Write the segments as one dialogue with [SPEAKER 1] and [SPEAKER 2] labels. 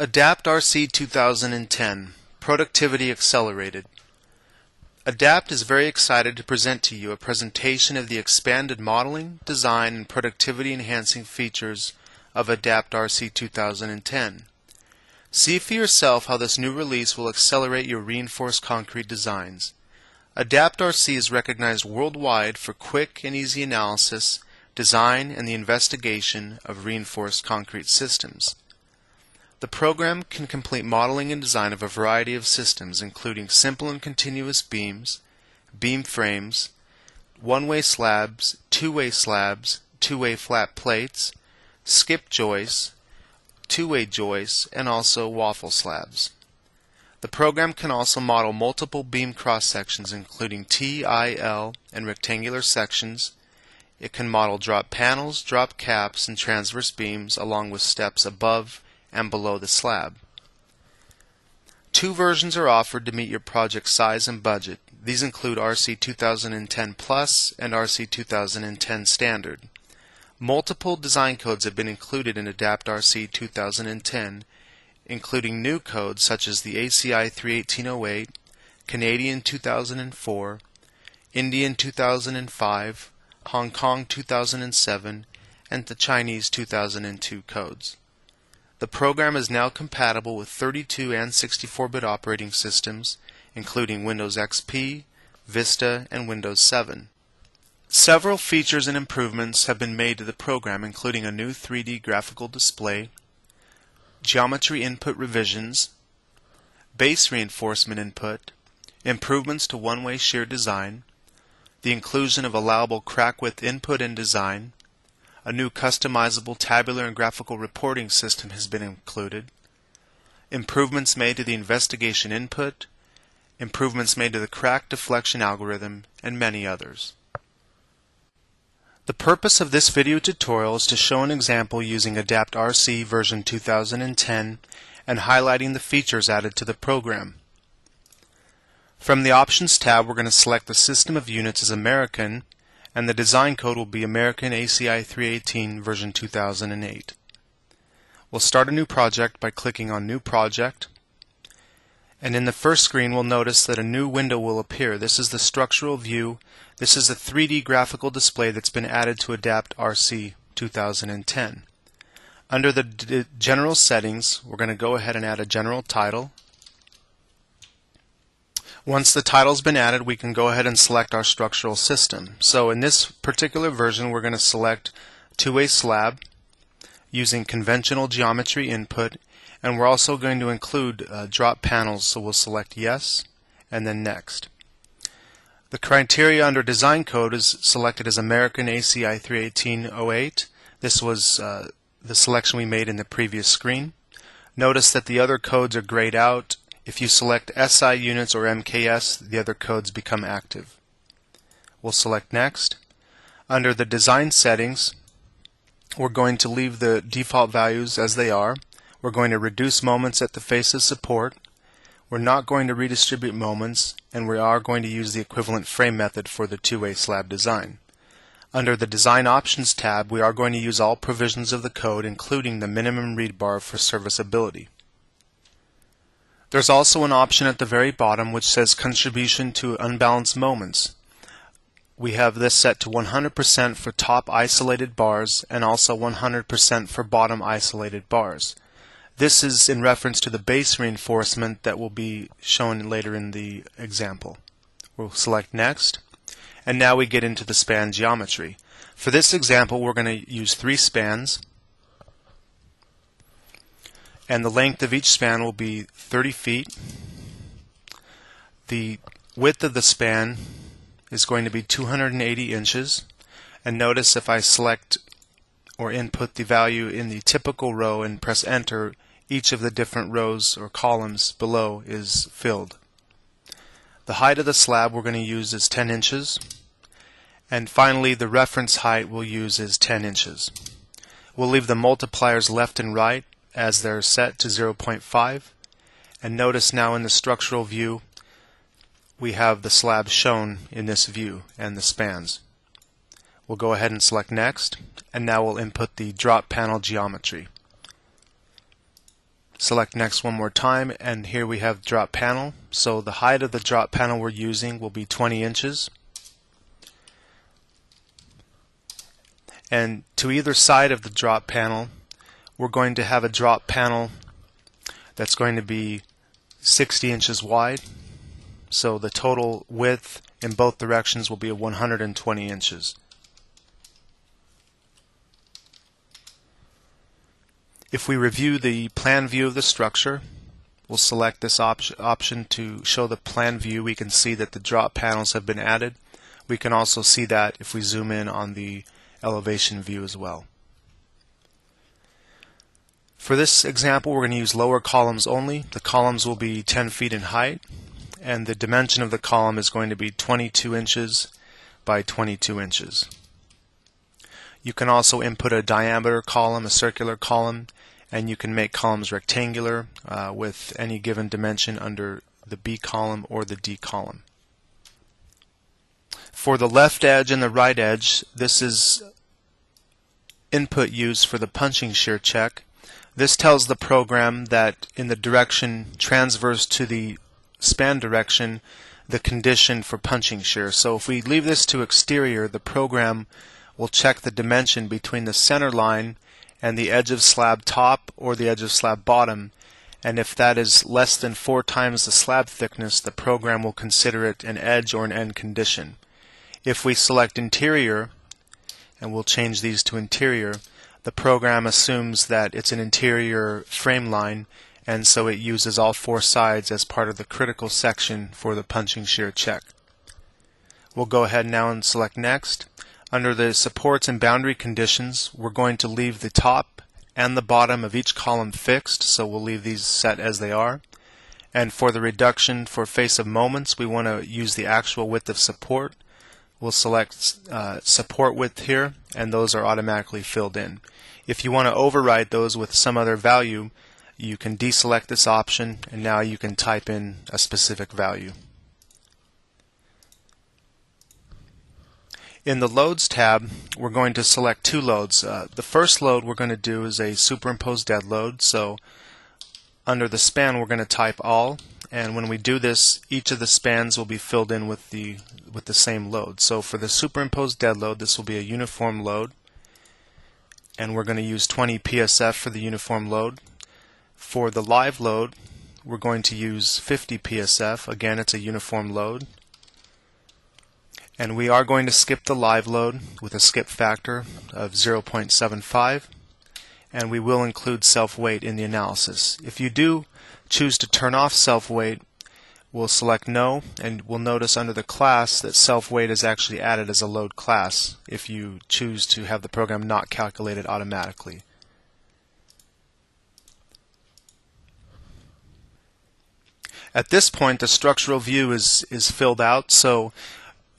[SPEAKER 1] Adapt RC2010 Productivity Accelerated. Adapt is very excited to present to you a presentation of the expanded modeling, design, and productivity enhancing features of Adapt RC2010. See for yourself how this new release will accelerate your reinforced concrete designs. Adapt RC is recognized worldwide for quick and easy analysis, design, and the investigation of reinforced concrete systems. The program can complete modeling and design of a variety of systems, including simple and continuous beams, beam frames, one-way slabs, two-way flat plates, skip joists, two-way joists, and also waffle slabs. The program can also model multiple beam cross-sections, including T, I, L, and rectangular sections. It can model drop panels, drop caps, and transverse beams, along with steps above and below the slab. Two versions are offered to meet your project size and budget. These include RC2010 Plus and RC2010 Standard. Multiple design codes have been included in Adapt RC2010, including new codes such as the ACI 31808, Canadian 2004, Indian 2005, Hong Kong 2007, and the Chinese 2002 codes. The program is now compatible with 32 and 64-bit operating systems, including Windows XP, Vista, and Windows 7. Several features and improvements have been made to the program, including a new 3D graphical display, geometry input revisions, base reinforcement input, improvements to one-way shear design, the inclusion of allowable crack width input and design. A new customizable tabular and graphical reporting system has been included, improvements made to the investigation input, improvements made to the crack deflection algorithm, and many others. The purpose of this video tutorial is to show an example using Adapt RC version 2010 and highlighting the features added to the program. From the Options tab, we're going to select the system of units as American, and the design code will be American ACI 318 version 2008. We'll start a new project by clicking on New Project, and in the first screen we'll notice that a new window will appear. This is the structural view. This is a 3D graphical display that's been added to Adapt RC 2010. Under the General Settings, we're going to go ahead and add a general title. Once the title's been added, we can go ahead and select our structural system. So in this particular version, we're going to select two-way slab using conventional geometry input, and we're also going to include drop panels, so we'll select yes and then next. The criteria under design code is selected as American ACI 31808. This was the selection we made in the previous screen. Notice that the other codes are grayed out. If you select SI units or MKS, the other codes become active. We'll select Next. Under the Design Settings, we're going to leave the default values as they are. We're going to reduce moments at the face of support. We're not going to redistribute moments, and we are going to use the equivalent frame method for the two-way slab design. Under the Design Options tab, we are going to use all provisions of the code, including the minimum read bar for serviceability. There's also an option at the very bottom which says Contribution to Unbalanced Moments. We have this set to 100% for top isolated bars and also 100% for bottom isolated bars. This is in reference to the base reinforcement that will be shown later in the example. We'll select Next, and now we get into the span geometry. For this example, we're going to use 3 spans, and the length of each span will be 30 feet. The width of the span is going to be 280 inches, and notice if I select or input the value in the typical row and press enter, each of the different rows or columns below is filled. The height of the slab we're going to use is 10 inches, and finally the reference height we'll use is 10 inches. We'll leave the multipliers left and right as they're set to 0.5, and notice now in the structural view we have the slab shown in this view and the spans. We'll go ahead and select Next, and now we'll input the drop panel geometry. Select next one more time, and here we have drop panel. So the height of the drop panel we're using will be 20 inches. And to either side of the drop panel, we're going to have a drop panel that's going to be 60 inches wide. So the total width in both directions will be 120 inches. If we review the plan view of the structure, we'll select this option to show the plan view. We can see that the drop panels have been added. We can also see that if we zoom in on the elevation view as well. For this example, we're going to use lower columns only. The columns will be 10 feet in height, and the dimension of the column is going to be 22 inches by 22 inches. You can also input a diameter column, a circular column, and you can make columns rectangular with any given dimension under the B column or the D column. For the left edge and the right edge, this is input used for the punching shear check. This tells the program that in the direction transverse to the span direction, the condition for punching shear. So if we leave this to exterior, the program will check the dimension between the center line and the edge of slab top or the edge of slab bottom, and if that is less than 4 times the slab thickness, the program will consider it an edge or an end condition. If we select interior, and we'll change these to interior, the program assumes that it's an interior frame line, and so it uses all 4 sides as part of the critical section for the punching shear check. We'll go ahead now and select next. Under the supports and boundary conditions, we're going to leave the top and the bottom of each column fixed, so we'll leave these set as they are. And for the reduction for face of moments, we want to use the actual width of support. We'll select support width here, and those are automatically filled in. If you want to override those with some other value, you can deselect this option, and now you can type in a specific value. In the Loads tab, we're going to select 2 loads. The first load we're going to do is a superimposed dead load. So under the span, we're going to type all, and when we do this, each of the spans will be filled in with the same load. So for the superimposed dead load, this will be a uniform load, and we're going to use 20 psf for the uniform load. For the live load, we're going to use 50 psf. Again, it's a uniform load. And we are going to skip the live load with a skip factor of 0.75, and we will include self-weight in the analysis. If you do choose to turn off self-weight, we'll select no, and we'll notice under the class that self-weight is actually added as a load class if you choose to have the program not calculate it automatically. At this point, the structural view is filled out, so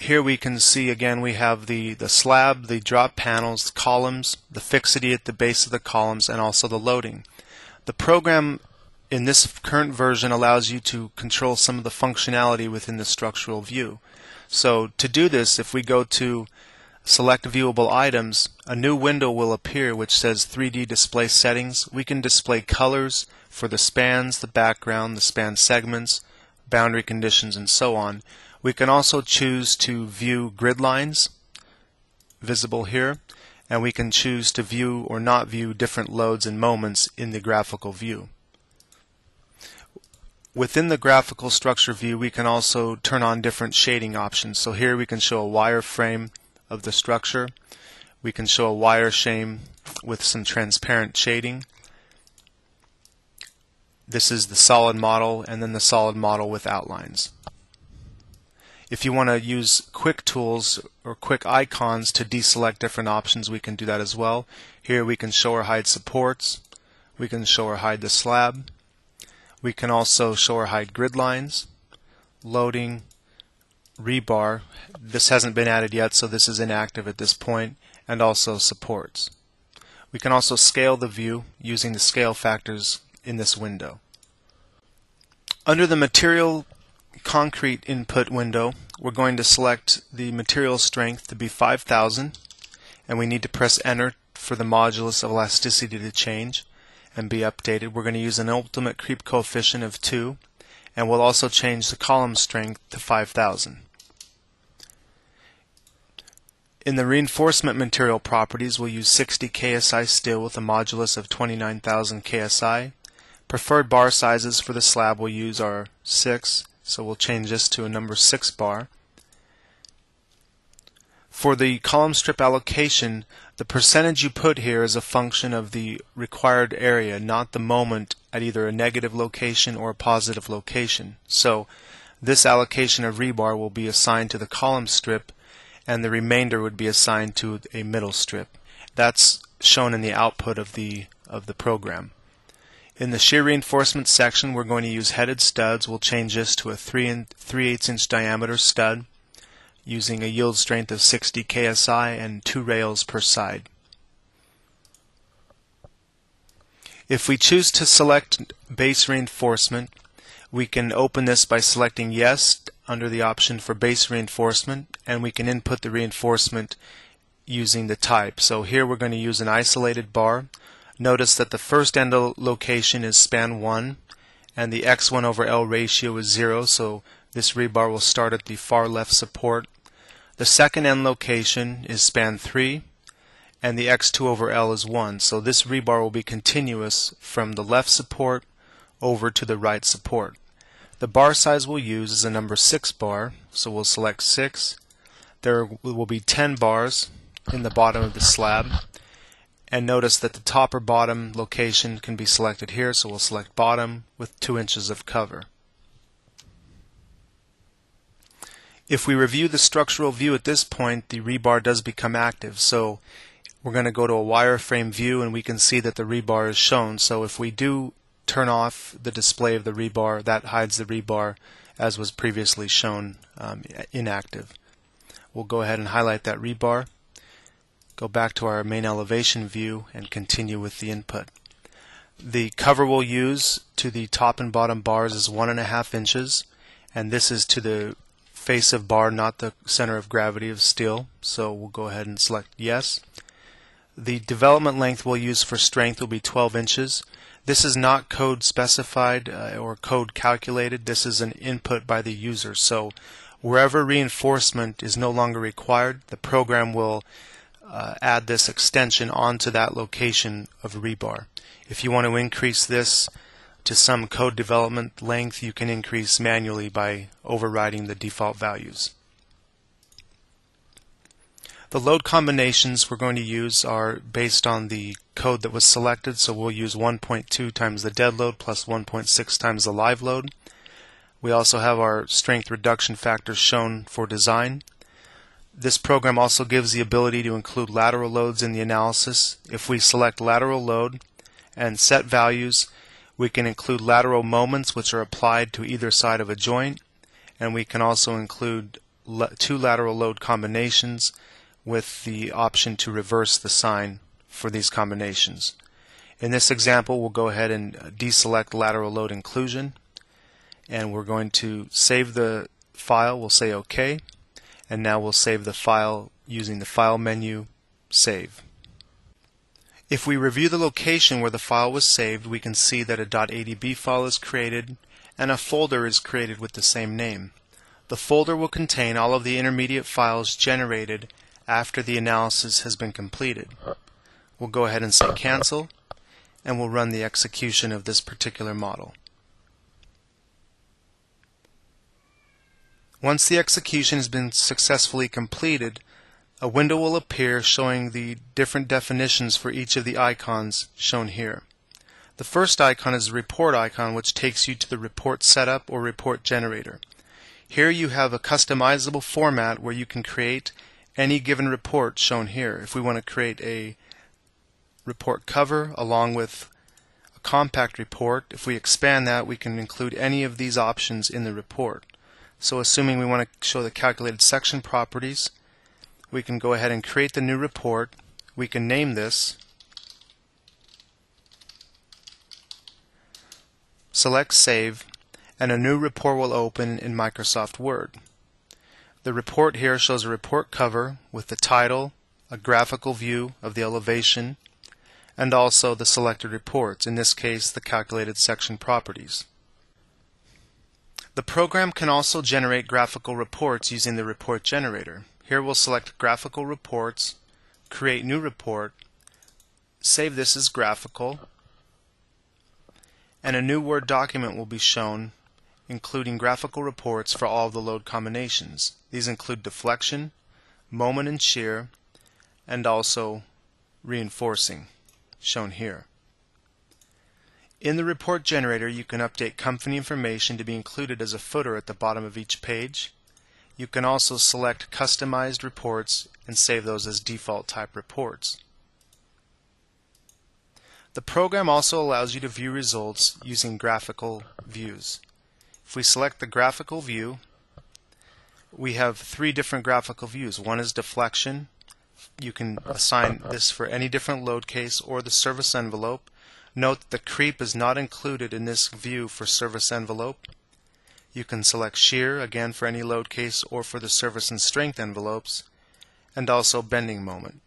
[SPEAKER 1] here we can see again we have the slab, the drop panels, columns, the fixity at the base of the columns, and also the loading. The program in this current version allows you to control some of the functionality within the structural view. So to do this, if we go to Select Viewable Items, a new window will appear which says 3D Display Settings. We can display colors for the spans, the background, the span segments, boundary conditions, and so on. We can also choose to view grid lines, visible here, and we can choose to view or not view different loads and moments in the graphical view. Within the graphical structure view, we can also turn on different shading options. So here we can show a wireframe of the structure. We can show a wireframe with some transparent shading. This is the solid model, and then the solid model with outlines. If you want to use quick tools or quick icons to deselect different options, we can do that as well. Here we can show or hide supports. We can show or hide the slab. We can also show or hide grid lines, loading, rebar. This hasn't been added yet, so this is inactive at this point, and also supports. We can also scale the view using the scale factors in this window. Under the material concrete input window, we're going to select the material strength to be 5,000, and we need to press enter for the modulus of elasticity to change. and be updated. We're going to use an ultimate creep coefficient of 2, and we'll also change the column strength to 5,000. In the reinforcement material properties, we'll use 60 KSI steel with a modulus of 29,000 KSI. Preferred bar sizes for the slab we'll use are 6, so we'll change this to a number 6 bar. For the column strip allocation, the percentage you put here is a function of the required area, not the moment at either a negative location or a positive location. So this allocation of rebar will be assigned to the column strip, and the remainder would be assigned to a middle strip. That's shown in the output of the program. In the shear reinforcement section, we're going to use headed studs. We'll change this to a 3/8 inch diameter stud using a yield strength of 60 KSI and 2 rails per side. If we choose to select base reinforcement, we can open this by selecting yes under the option for base reinforcement, and we can input the reinforcement using the type. So here we're going to use an isolated bar. Notice that the first end location is span 1 and the x1 over L ratio is 0, so this rebar will start at the far left support. The second end location is span 3 and the x2 over L is 1, so this rebar will be continuous from the left support over to the right support. The bar size we'll use is a number 6 bar, so we'll select 6. There will be 10 bars in the bottom of the slab, and notice that the top or bottom location can be selected here, so we'll select bottom with 2 inches of cover. If we review the structural view at this point, the rebar does become active, so we're going to go to a wireframe view and we can see that the rebar is shown. So if we do turn off the display of the rebar, that hides the rebar as was previously shown inactive. We'll go ahead and highlight that rebar, go back to our main elevation view, and continue with the input. The cover we'll use to the top and bottom bars is 1.5 inches, and this is to the face of bar, not the center of gravity of steel, so we'll go ahead and select yes. The development length we'll use for strength will be 12 inches. This is not code specified or code calculated. This is an input by the user, so wherever reinforcement is no longer required, the program will add this extension onto that location of rebar. If you want to increase this to some code development length, you can increase manually by overriding the default values. The load combinations we're going to use are based on the code that was selected, so we'll use 1.2 times the dead load plus 1.6 times the live load. We also have our strength reduction factors shown for design. This program also gives the ability to include lateral loads in the analysis. If we select lateral load and set values, we can include lateral moments which are applied to either side of a joint, and we can also include 2 lateral load combinations with the option to reverse the sign for these combinations. In this example, we'll go ahead and deselect lateral load inclusion, and we're going to save the file. We'll say OK, and now we'll save the file using the File menu, Save. If we review the location where the file was saved, we can see that a .adb file is created and a folder is created with the same name. The folder will contain all of the intermediate files generated after the analysis has been completed. We'll go ahead and say cancel, and we'll run the execution of this particular model. Once the execution has been successfully completed, a window will appear showing the different definitions for each of the icons shown here. The first icon is the report icon, which takes you to the report setup or report generator. Here you have a customizable format where you can create any given report shown here. If we want to create a report cover along with a compact report, if we expand that, we can include any of these options in the report. So assuming we want to show the calculated section properties, we can go ahead and create the new report. We can name this, select Save, and a new report will open in Microsoft Word. The report here shows a report cover with the title, a graphical view of the elevation, and also the selected reports, in this case the calculated section properties. The program can also generate graphical reports using the report generator. Here we'll select graphical reports, create new report, save this as graphical, and a new Word document will be shown including graphical reports for all of the load combinations. These include deflection, moment and shear, and also reinforcing, shown here. In the report generator, you can update company information to be included as a footer at the bottom of each page. You can also select customized reports and save those as default type reports. The program also allows you to view results using graphical views. If we select the graphical view, we have three different graphical views. One is deflection. You can assign this for any different load case or the service envelope. Note that the creep is not included in this view for service envelope. You can select shear, again for any load case or for the service and strength envelopes, and also bending moment.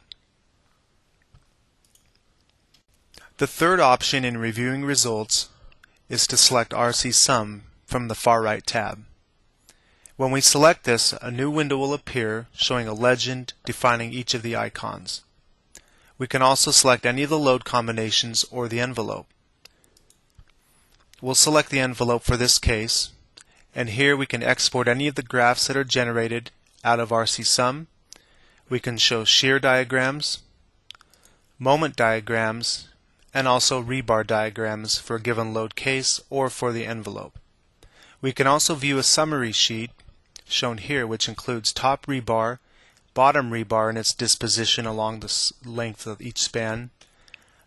[SPEAKER 1] The third option in reviewing results is to select RC Sum from the far right tab. When we select this, a new window will appear showing a legend defining each of the icons. We can also select any of the load combinations or the envelope. We'll select the envelope for this case, and here we can export any of the graphs that are generated out of RC Sum. We can show shear diagrams, moment diagrams, and also rebar diagrams for a given load case or for the envelope. We can also view a summary sheet shown here, which includes top rebar, bottom rebar in its disposition along the length of each span,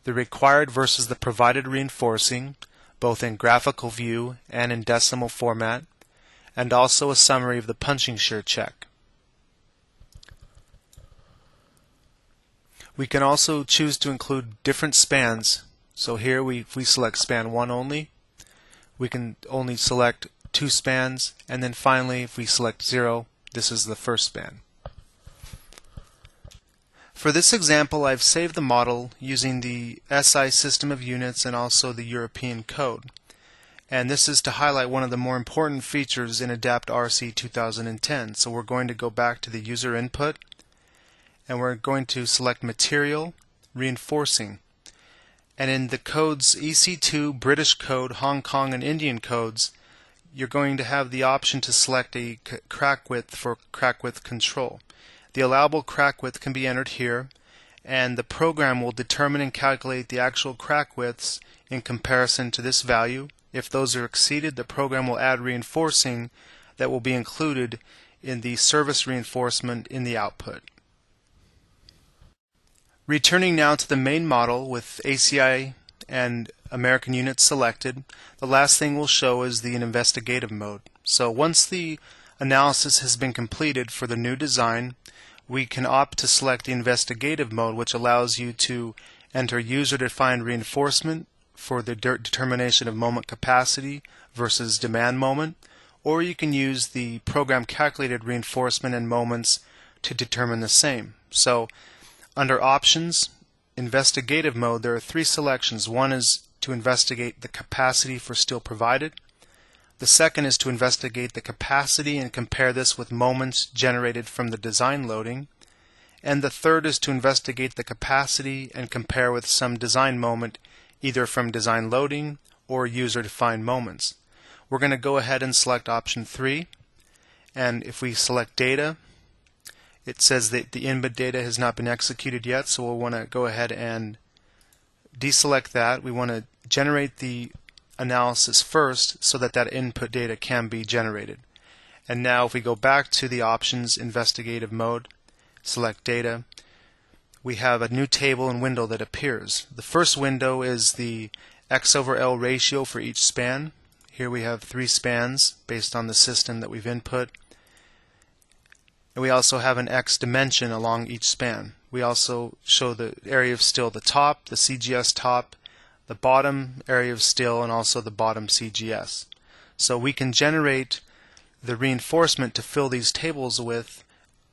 [SPEAKER 1] the required versus the provided reinforcing, both in graphical view and in decimal format, and also a summary of the punching shear check. We can also choose to include different spans. So here if we select span 1 only, we can only select 2 spans, and then finally if we select 0, this is the first span. For this example, I've saved the model using the SI system of units and also the European code. And this is to highlight one of the more important features in ADAPT RC2010. So we're going to go back to the user input, and we're going to select material, reinforcing. And in the codes EC2, British code, Hong Kong, and Indian codes, you're going to have the option to select a crack width for crack width control. The allowable crack width can be entered here, and the program will determine and calculate the actual crack widths in comparison to this value. If those are exceeded, the program will add reinforcing that will be included in the service reinforcement in the output. Returning now to the main model with ACI and American units selected, the last thing we'll show is the investigative mode. So once the analysis has been completed for the new design, we can opt to select the investigative mode, which allows you to enter user-defined reinforcement for the determination of moment capacity versus demand moment, or you can use the program calculated reinforcement and moments to determine the same. So under options, investigative mode, there are 3 selections. One is to investigate the capacity for steel provided. The second is to investigate the capacity and compare this with moments generated from the design loading. And the third is to investigate the capacity and compare with some design moment either from design loading or user-defined moments. We're going to go ahead and select option 3. And if we select data, it says that the input data has not been executed yet, so we'll want to go ahead and deselect that. We want to generate the analysis first so that that input data can be generated. And now if we go back to the options investigative mode, select data, we have a new table and window that appears. The first window is the X over L ratio for each span. Here we have 3 spans based on the system that we've input. And we also have an X dimension along each span. We also show the area of steel, the top, the CGS top, the bottom area of steel, and also the bottom CGS. So we can generate the reinforcement to fill these tables with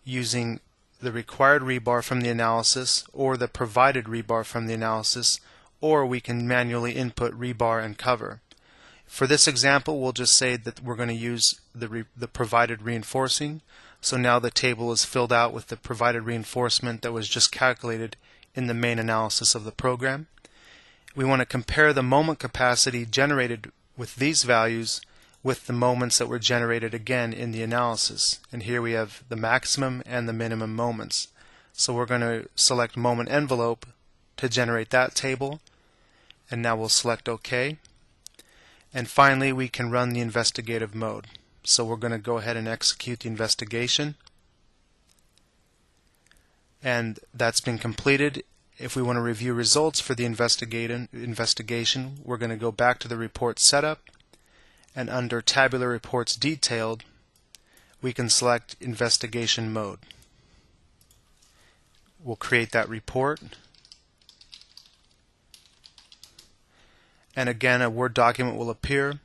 [SPEAKER 1] using the required rebar from the analysis or the provided rebar from the analysis, or we can manually input rebar and cover. For this example, we'll just say that we're going to use the provided reinforcing. So now the table is filled out with the provided reinforcement that was just calculated in the main analysis of the program. We want to compare the moment capacity generated with these values with the moments that were generated again in the analysis. And here we have the maximum and the minimum moments. So we're going to select moment envelope to generate that table, and now we'll select OK. And finally, we can run the investigative mode. So we're going to go ahead and execute the investigation. And that's been completed. If we want to review results for the investigation, we're going to go back to the report setup, and under Tabular Reports Detailed, we can select Investigation Mode. We'll create that report. And again, a Word document will appear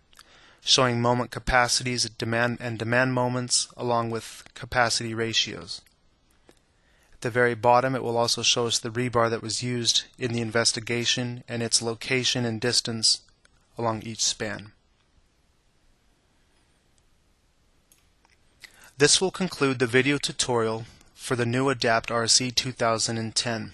[SPEAKER 1] showing moment capacities at demand moments along with capacity ratios. At the very bottom, it will also show us the rebar that was used in the investigation and its location and distance along each span. This will conclude the video tutorial for the new ADAPT RC2010.